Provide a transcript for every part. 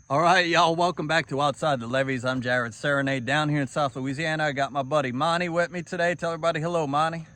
All right, y'all, welcome back to Outside the Levees. I'm Jared Serenade down here in South Louisiana. I got my buddy Monty with me today. Tell everybody hello, Monty.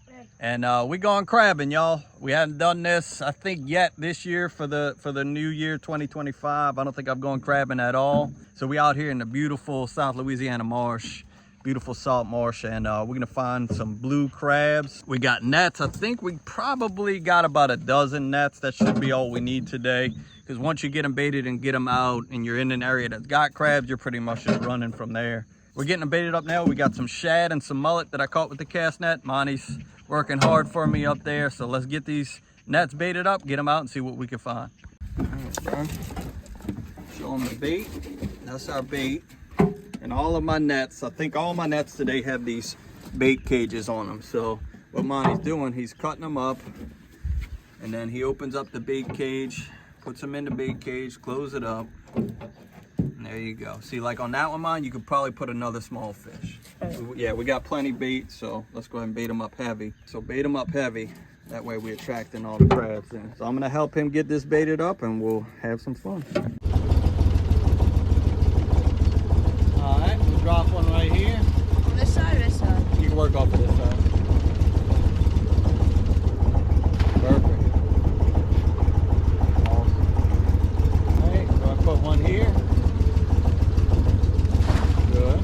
Hey. And we going crabbing, y'all. We hadn't done this, I think, yet this year for the new year 2025. I don't think I've gone crabbing at all. So we out here in the beautiful South Louisiana Marsh, beautiful salt marsh, and we're gonna find some blue crabs. We got nets. I think we probably got about a dozen nets. That should be all we need today. Because once you get them baited and get them out and you're in an area that's got crabs, you're pretty much just running from there. We're getting them baited up now. We got some shad and some mullet that I caught with the cast net. Monty's working hard for me up there. So let's get these nets baited up, get them out and see what we can find. All right, Brian. Show them the bait. That's our bait. And all of my nets, I think all my nets today have these bait cages on them. So what Monty's doing, he's cutting them up and then he opens up the bait cage, puts them in the bait cage, close it up, and there you go. See, like on that one, mine, you could probably put another small fish. Yeah, we got plenty bait, so let's go ahead and bait them up heavy. So bait them up heavy, that way we're attracting all the crabs in. So I'm gonna help him get this baited up and we'll have some fun. All right, we'll drop one right here. On this side or this side? You can work off of this side. Perfect. Put one here. Good.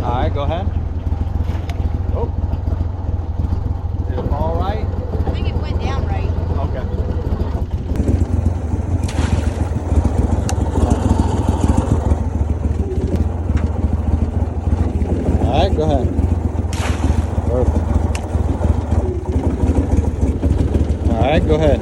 All right, go ahead. Oh. Did it fall right? I think it went down right. Okay. All right, go ahead. Perfect. All right, go ahead.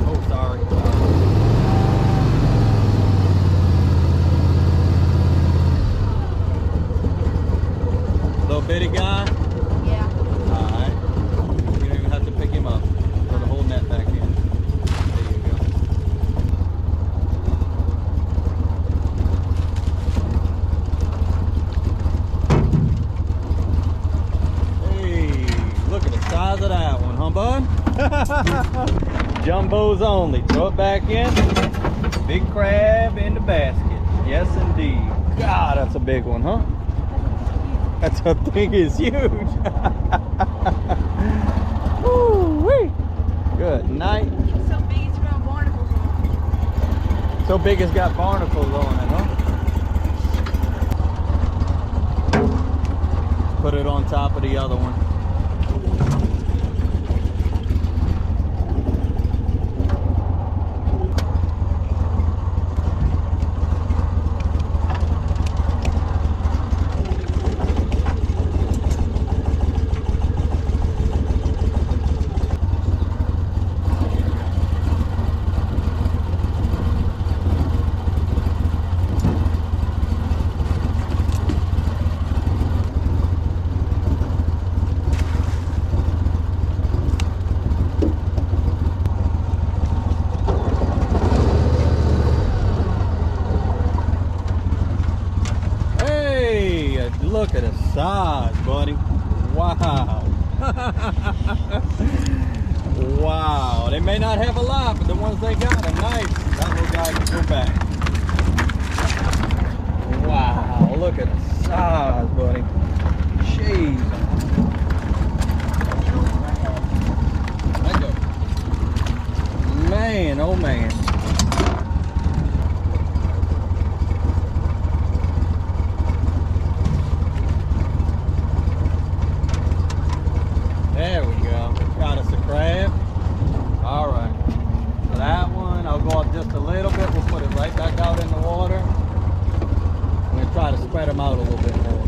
Oh, sorry. Little bitty guy. Yeah. Alright. You don't even have to pick him up. Throw the whole net back in. There you go. Hey, look at the size of that one, huh, bud? Jumbos only. Throw it back in. Big crab in the basket. Yes, indeed. God, that's a big one, huh? That thing is huge. Woo-wee. Good night. It's so big it's got barnacles on it. So big it's got barnacles on it, huh? Put it on top of the other one. Look at the size, buddy. Wow. Wow. They may not have a lot, but the ones they got are nice. That little guy can go back. Wow. Look at the size, buddy. Jeez. Man, oh man. There we go. Got us a crab. All right. So that one, I'll go up just a little bit. We'll put it right back out in the water. I'm going to try to spread them out a little bit more.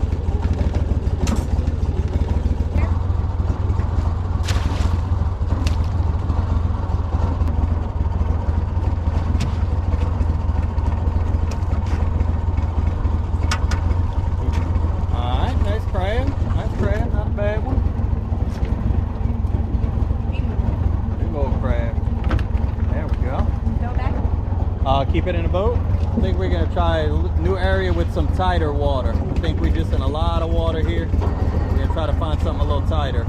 Keep it in the boat. I think we're gonna try a new area with some tighter water. I think we're just in a lot of water here. We're gonna try to find something a little tighter.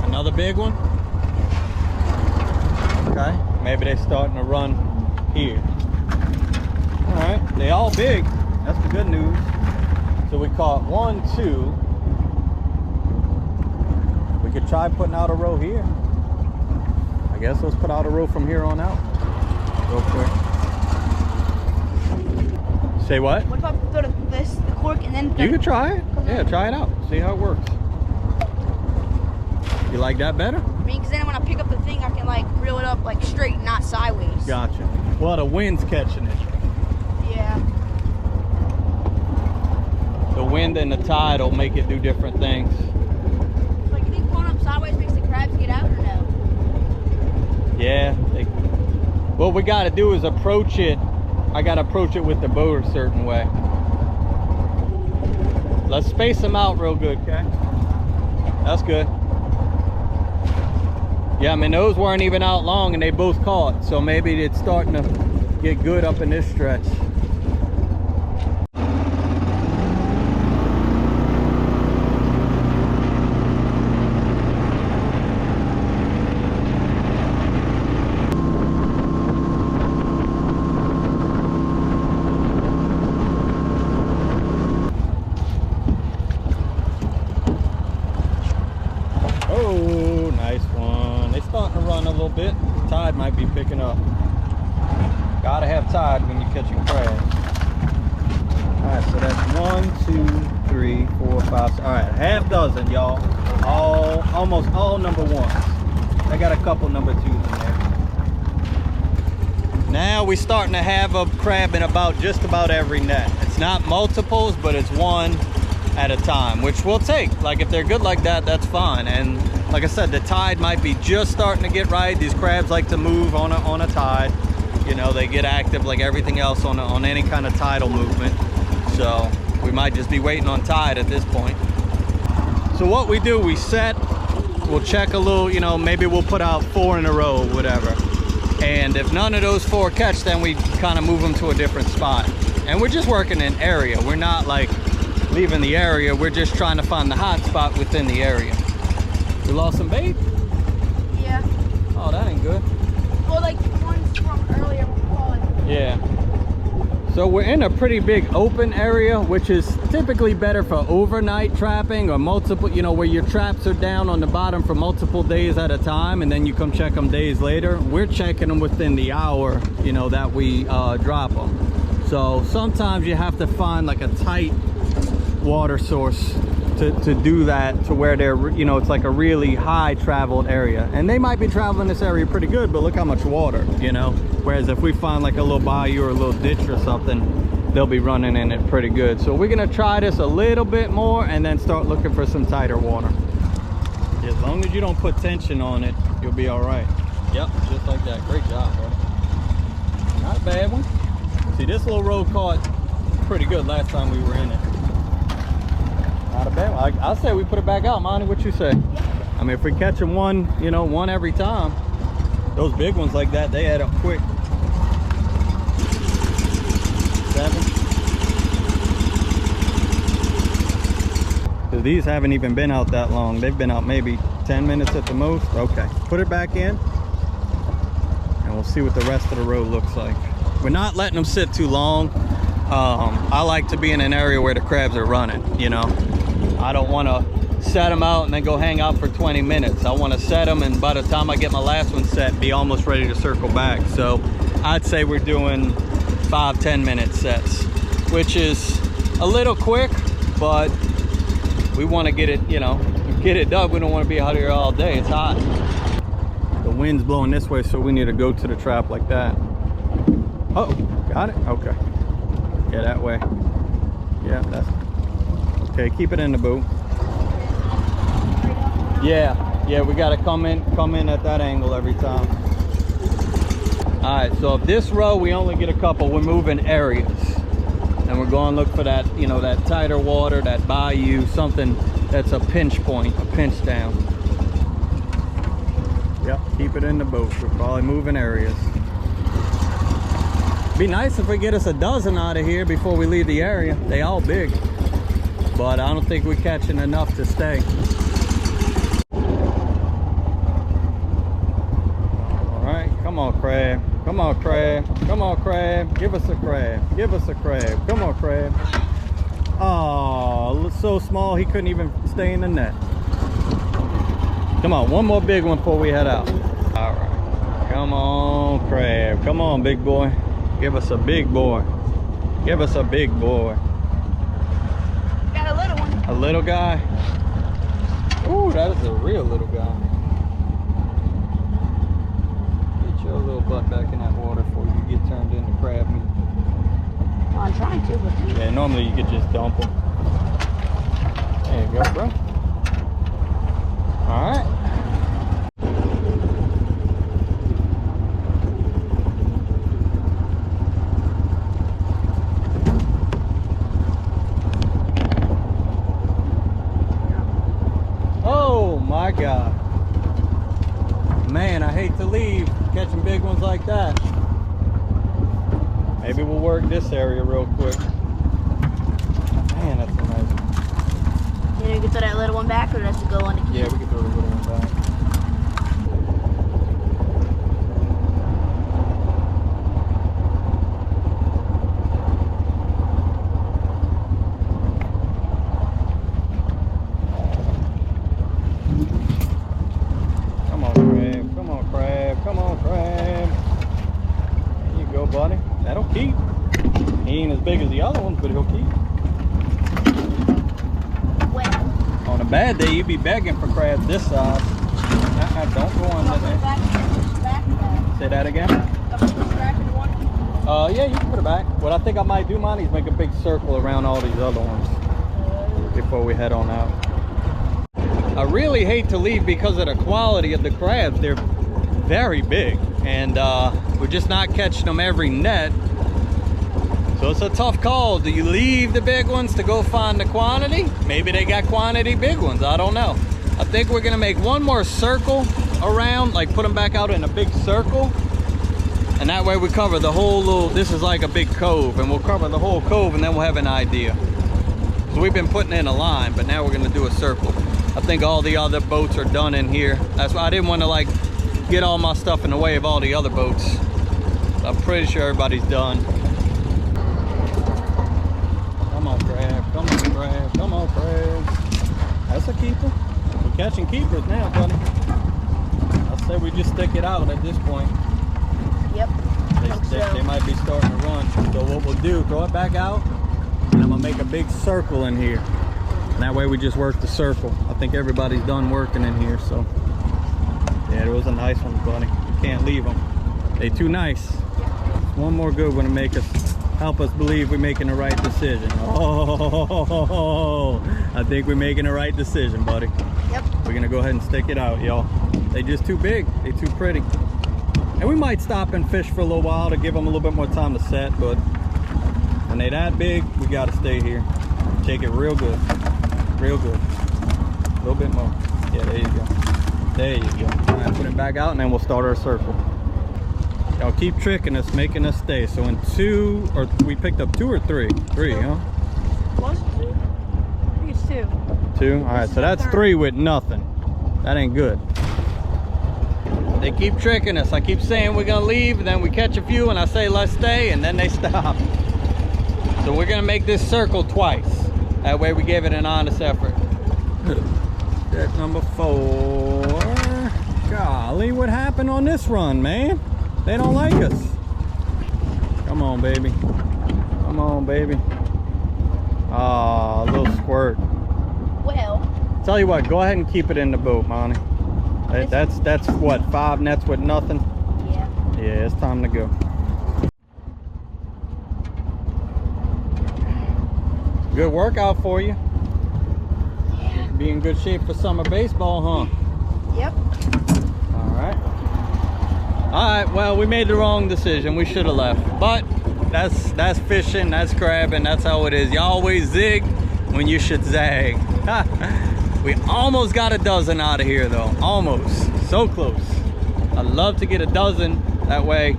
Another big one. Okay, maybe they're starting to run here. All right, they all big. That's the good news. So we caught 1, 2. We could try putting out a row here. I guess let's put out a row from here on out. Real quick. Say what? What about throw the cork and then? You could try it. Yeah, try it out. See how it works. You like that better? I mean, because then when I pick up the thing, I can like reel it up like straight, not sideways. Gotcha. Well, the wind's catching it. Yeah. The wind and the tide will make it do different things. Like, you think pulling up sideways makes the crabs get out or no? Yeah. What we got to do is approach it. I got to approach it with the boat a certain way. Let's space them out real good, okay? That's good. Yeah, I mean, those weren't even out long and they both caught. So maybe it's starting to get good up in this stretch. Oh, nice one. They starting to run a little bit. Tide might be picking up. Gotta have tide when you're catching crabs. All right, so that's 1, 2, 3, 4, 5. All right, half dozen, y'all. Almost all number ones. I got a couple number twos in there. Now we starting to have a crab in just about every net. It's not multiples, but it's one at a time, which we'll take. Like, if they're good like that, that's fine. And like I said, the tide might be just starting to get right. These crabs like to move on a tide. You know, they get active like everything else on any kind of tidal movement. So we might just be waiting on tide at this point. So what we do, we set, we'll check a little, you know, maybe we'll put out 4 in a row, whatever. And if none of those 4 catch, then we kind of move them to a different spot. And we're just working an area. We're not like leaving the area. We're just trying to find the hot spot within the area. We lost some bait? Yeah. Oh, that ain't good. Well, like ones from earlier before. Yeah. So we're in a pretty big open area, which is typically better for overnight trapping or multiple, you know, where your traps are down on the bottom for multiple days at a time, and then you come check them days later. We're checking them within the hour, you know, that we drop them. So sometimes you have to find like a tight water source to do that, to where they're, you know, it's like a really high traveled area, and they might be traveling this area pretty good, but look how much water, you know. Whereas if we find like a little bayou or a little ditch or something, they'll be running in it pretty good. So we're gonna try this a little bit more and then start looking for some tighter water. As long as you don't put tension on it, you'll be all right. Yep, just like that. Great job, bro. Not a bad one. See, this little row caught pretty good last time we were in it. Not a bad one. I'll say we put it back out, Monty. What you say? I mean, if we catch them one, you know, one every time, those big ones like that, they add up quick. 7. Because these haven't even been out that long. They've been out maybe 10 minutes at the most. Okay, put it back in, and we'll see what the rest of the row looks like. We're not letting them sit too long. I like to be in an area where the crabs are running, you know. I don't want to set them out and then go hang out for 20 minutes. I want to set them, and by the time I get my last one set, be almost ready to circle back. So I'd say we're doing 5-10 minute sets, which is a little quick, but we want to get it, you know, get it done. We don't want to be out here all day. It's hot. The wind's blowing this way, so we need to go to the trap like that. Oh, got it? Okay. Yeah, that way. Yeah, that's okay. Keep it in the boat. Yeah, we got to come in at that angle every time. All right, so if this row we only get a couple, we're moving areas. And we're going to look for that, you know, that tighter water, that bayou, something that's a pinch point, a pinch down. Yep, keep it in the boat. We're probably moving areas. Be nice if we get us a dozen out of here before we leave the area. They all big, but I don't think we're catching enough to stay. All right, come on, crab. Come on, crab. Come on, crab. Give us a crab. Give us a crab. Come on, crab. Oh, so small he couldn't even stay in the net. Come on, one more big one before we head out. All right. Come on, crab. Come on, big boy. Give us a big boy. Give us a big boy. Got a little one. A little guy? Ooh, that is a real little guy. Get your little butt back in that water before you get turned into crab meat. Well, I'm trying to, but Yeah, normally you could just dump them. There you go, bro. All right. Oh my God. Man, I hate to leave catching big ones like that. Maybe we'll work this area real quick. Man, that's amazing. you know, you can throw that little one back, or does it go on the key? Yeah, we can throw the little one back. Come on, crab. Come on, crab. Come on, crab. There you go, buddy. That'll keep. He ain't as big as the other ones, but he'll keep. Well, On a bad day, you'd be begging for crabs this size. Don't go on there. Say that again? Yeah, you can put it back. What I think I might do, Monty, is make a big circle around all these other ones before we head on out. I really hate to leave because of the quality of the crabs. They're very big, and we're just not catching them every net. So it's a tough call. Do you leave the big ones to go find the quantity? Maybe they got quantity big ones. I don't know. I think we're gonna make one more circle around, like put them back out in a big circle. And that way we cover the whole little, this is like a big cove, and we'll cover the whole cove, and then we'll have an idea. So we've been putting in a line, but now we're gonna do a circle. I think all the other boats are done in here. That's why I didn't want to like get all my stuff in the way of all the other boats. I'm pretty sure everybody's done. Come on, crab. Come on, crab. Come on, crab. That's a keeper. We're catching keepers now, buddy. I say we just stick it out at this point. Yep. They might be starting to run. So what we'll do, throw it back out, and I'm gonna make a big circle in here. And that way we just work the circle. I think everybody's done working in here, so. Yeah, those are nice ones, buddy. You can't leave them. They too nice. One more good one to make us, help us believe we're making the right decision. Oh, I think we're making the right decision, buddy. Yep. We're gonna go ahead and stick it out, y'all. They just too big. They too pretty. And we might stop and fish for a little while to give them a little bit more time to set, but when they that big, we gotta stay here. Take it real good. Real good. A little bit more. Yeah, there you go. There you go. All right, put it back out and then we'll start our circle. Y'all keep tricking us, making us stay. So in two, or we picked up 2 or 3? 3, huh? Was it 2? I think it's 2. 2? All right, so that's 3 with nothing. That ain't good. They keep tricking us. I keep saying we're gonna leave, and then we catch a few and I say let's stay, and then they stop. So we're gonna make this circle twice. That way we give it an honest effort. Set number 4. Golly, what happened on this run, man? They don't like us. Come on, baby. Come on, baby. Ah, a little squirt. Well. Tell you what, go ahead and keep it in the boat, Monty. That's what, 5 nets with nothing? Yeah. Yeah, it's time to go. Good workout for you. Yeah. Be in good shape for summer baseball, huh? Yep. All right. All right, well, we made the wrong decision. We should have left. But That's fishing, that's crabbing, that's how it is. You always zig when you should zag. We almost got a dozen out of here though, almost, so close. I'd love to get a dozen, that way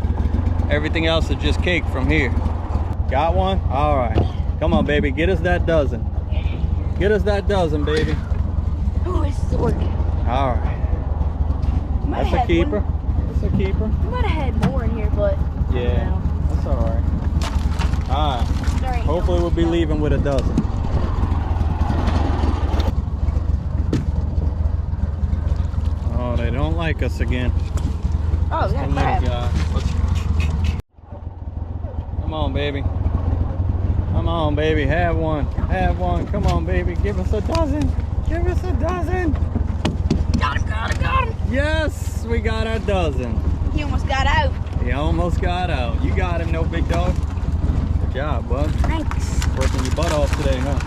everything else is just cake from here. Got one? All right, come on baby, get us that dozen. Get us that dozen, baby. Oh, it's working. All right. That's a keeper. That's a keeper. We might have had more in here, but yeah, that's all right. All right. Hopefully we'll be leaving with a dozen. Oh, they don't like us again. Oh, we got a crab. Come on, baby. Come on, baby. Have one. Have one. Come on, baby. Give us a dozen. Give us a dozen. Got him, got him, got him. Yes, we got our dozen. He almost got out. He almost got out. You got him, no big dog. Good job, bud. Thanks. Working your butt off today, huh?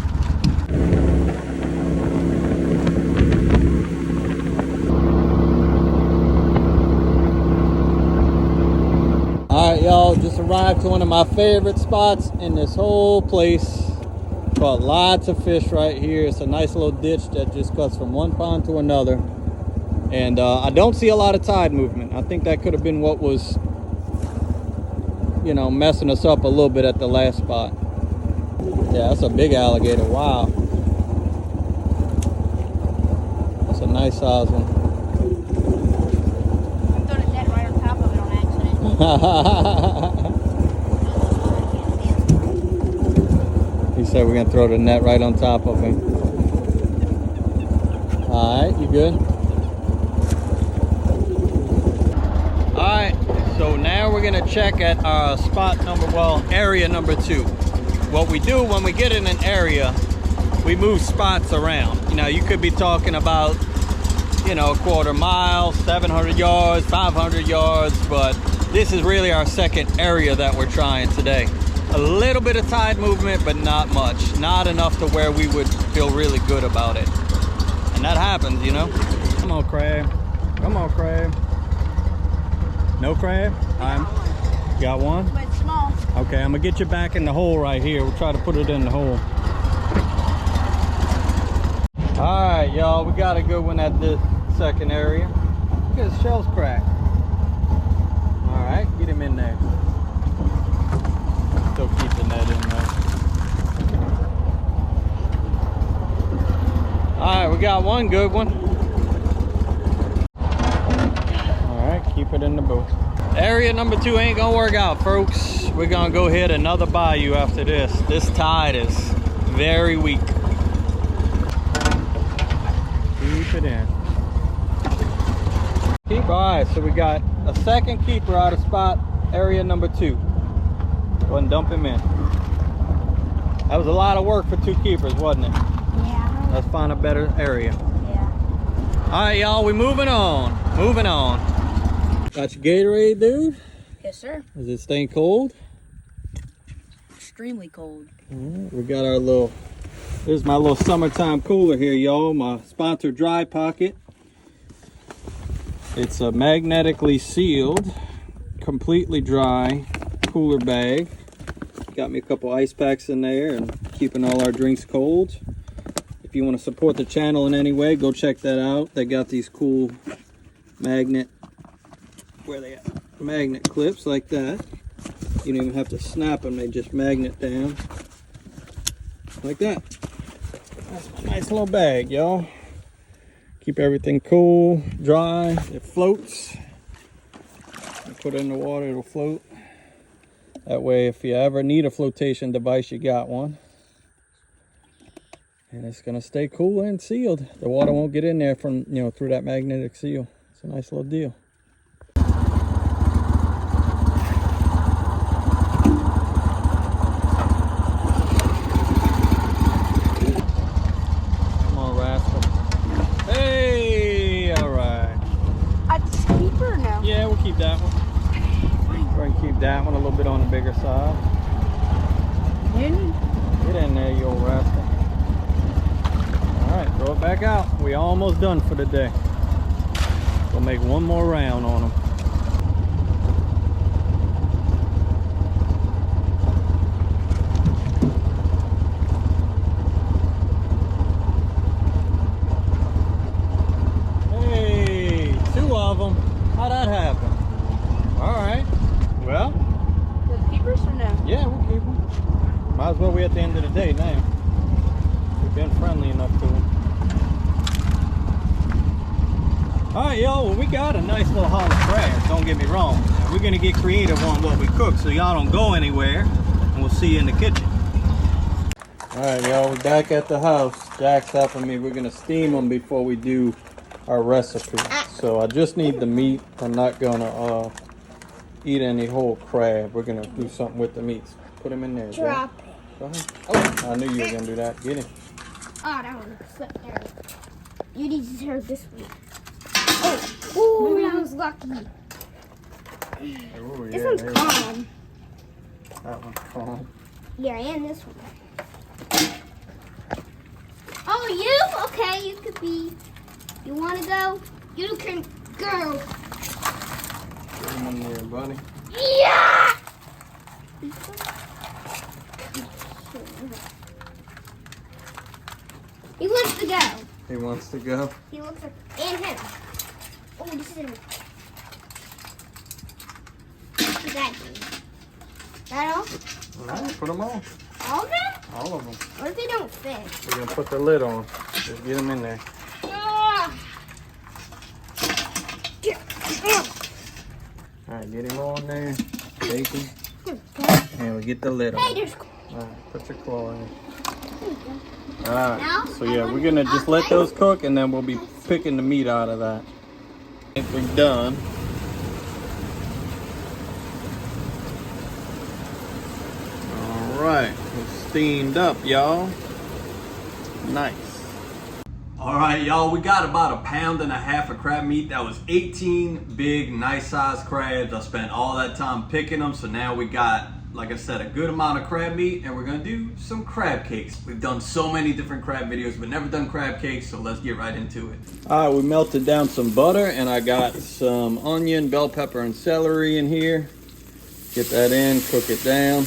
All right, y'all, just arrived to one of my favorite spots in this whole place. Caught lots of fish right here. It's a nice little ditch that just cuts from one pond to another. And I don't see a lot of tide movement. I think that could have been what was, you know, messing us up a little bit at the last spot. Yeah, that's a big alligator. Wow. That's a nice size one. I threw the net right on top of it on accident. He said we're gonna throw the net right on top of him. All right, you good? All right, so now we're gonna check at area number 2. What we do when we get in an area, we move spots around. You know, you could be talking about, you know, a quarter mile, 700 yards, 500 yards, but this is really our second area that we're trying today. A little bit of tide movement, but not much. Not enough to where we would feel really good about it. And that happens, you know? Come on, crab. Come on, crab. No crab? Got one? But it's small. Okay, I'm gonna get you back in the hole right here. We'll try to put it in the hole. All right, y'all, we got a good one at this second area. Look at his shell's cracked. All right, get him in there. Still keep the net in there. All right, we got one good one. All right, keep it in the boat. Area number 2 ain't gonna work out, folks. We're gonna go hit another bayou after this. This tide is very weak. Keep it in. All right, so we got a second keeper out of spot, area number 2. Go ahead and dump him in. That was a lot of work for 2 keepers, wasn't it? Yeah. Let's find a better area. Yeah. All right, y'all, we moving on. Moving on. Got your Gatorade, dude? Yes, sir. Is it staying cold? Extremely cold. We got our little, here's my little summertime cooler here, y'all. My sponsor, Dry Pocket. It's a magnetically sealed, completely dry cooler bag. Got me a couple ice packs in there and keeping all our drinks cold. If you want to support the channel in any way, go check that out. They got these cool magnet, where they at? Magnet clips like that. You don't even have to snap them, they just magnet down. Like that. That's my nice little bag, y'all. Keep everything cool, dry, it floats. You put it in the water, it'll float. That way, if you ever need a flotation device, you got one. And it's gonna stay cool and sealed. The water won't get in there from, you know, through that magnetic seal. It's a nice little deal. Come on, rascal. Hey, all right. That's a keeper or no? Yeah, we'll keep that one. We're gonna keep that one a little bit on the bigger side. Get in there, you old rascal. All right, throw it back out. We almost done for the day. We'll make one more round on them. How'd that happen? All right. Well. The keepers or no? Yeah, we'll keep them. Might as well be at the end of the day now. We've been friendly enough to them. All right, y'all. Well, we got a nice little haul of crabs. Don't get me wrong. Now, we're gonna get creative on what we cook, so y'all don't go anywhere. And we'll see you in the kitchen. All right, y'all. We're back at the house. Jack's helping me. We're gonna steam them before we do our recipe. So I just need the meat. I'm not gonna eat any whole crab. We're gonna do something with the meats. Put them in there. Drop it. Go ahead. Oh, I knew you were gonna do that. Get him. Oh, that one slipped there. You deserve this one. Oh, that was lucky. Ooh, This yeah, one's calm. that one's calm. Yeah, and this one. Oh, you? Okay, you could be. You want to go? You can go. Put him in there, buddy. Yeah! He wants to go. He wants to go. He looks like, and him. Oh, this is him. What's that do? That all? All right, put them all. All of them? All of them. What if they don't fit? We're gonna put the lid on. Just get them in there. Ah! All right, get him on there. Take him. Okay. And we get the lid Hey, on. there's. All right, put your claw in. All right. Now, So yeah, we're gonna just let those cook, and then we'll be picking the meat out of that. If we're done. All right, it's steamed up, y'all. Nice. All right, y'all, we got about 1.5 pounds of crab meat. That was 18 big, nice sized crabs. I spent all that time picking them, so now we got, like I said, a good amount of crab meat, and we're gonna do some crab cakes. We've done so many different crab videos, but never done crab cakes, so let's get right into it. All right, we melted down some butter, and I got some onion, bell pepper, and celery in here. Get that in, cook it down.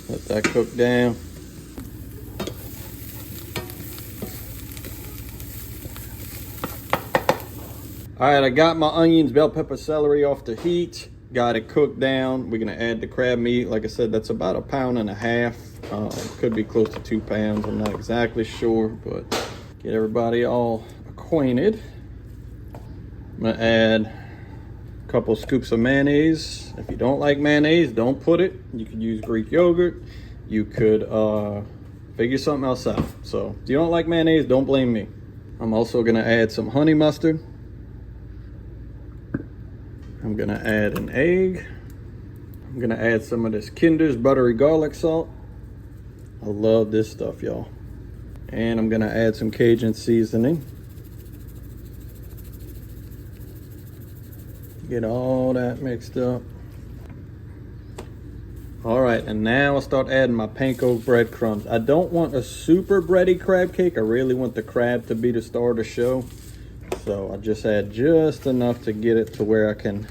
Let that cook down. All right, I got my onions, bell pepper, celery off the heat. Got it cooked down. We're gonna add the crab meat. Like I said, that's about 1.5 pounds. Could be close to 2 pounds. I'm not exactly sure, but get everybody all acquainted. I'm gonna add a couple scoops of mayonnaise. If you don't like mayonnaise, don't put it. You could use Greek yogurt. You could figure something else out. So if you don't like mayonnaise, don't blame me. I'm also gonna add some honey mustard. I'm gonna add an egg. I'm gonna add some of this Kinder's buttery garlic salt. I love this stuff, y'all. And I'm gonna add some Cajun seasoning. Get all that mixed up. All right, and now I'll start adding my panko breadcrumbs. I don't want a super bready crab cake. I really want the crab to be the star of the show. So I just add just enough to get it to where I can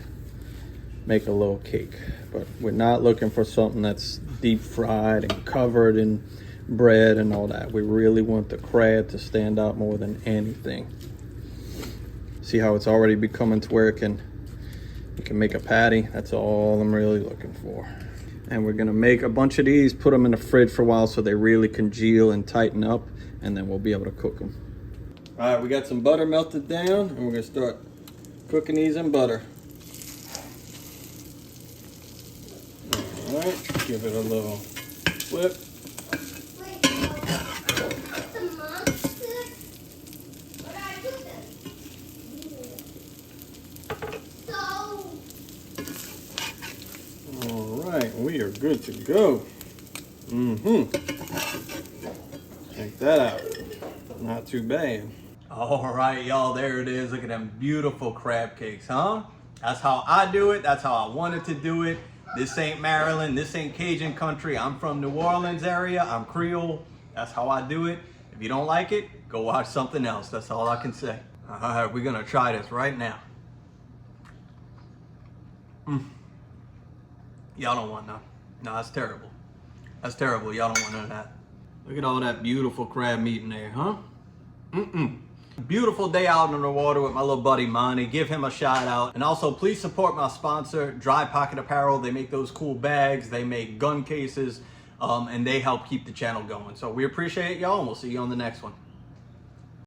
make a little cake. But we're not looking for something that's deep fried and covered in bread and all that. We really want the crab to stand out more than anything. See how it's already becoming to where you can make a patty. That's all I'm really looking for. And we're gonna make a bunch of these, put them in the fridge for a while so they really congeal and tighten up, and then we'll be able to cook them. All right, we got some butter melted down, and we're gonna start cooking these in butter. All right, give it a little flip. All right, we are good to go. Check that out. Not too bad. All right, y'all, there it is. Look at them beautiful crab cakes, huh? That's how I do it. That's how I wanted to do it. This ain't Maryland. This ain't Cajun country. I'm from New Orleans area. I'm Creole. That's how I do it. If you don't like it, go watch something else. That's all I can say. All right, we're gonna try this right now. Y'all don't want none. No, that's terrible. That's terrible. Y'all don't want none of that. Look at all that beautiful crab meat in there, huh? Beautiful day out on the water with my little buddy Monty. Give him a shout out. And also please support my sponsor, Dry Pocket Apparel. They make those cool bags, they make gun cases, and they help keep the channel going. So we appreciate y'all, and we'll see you on the next one.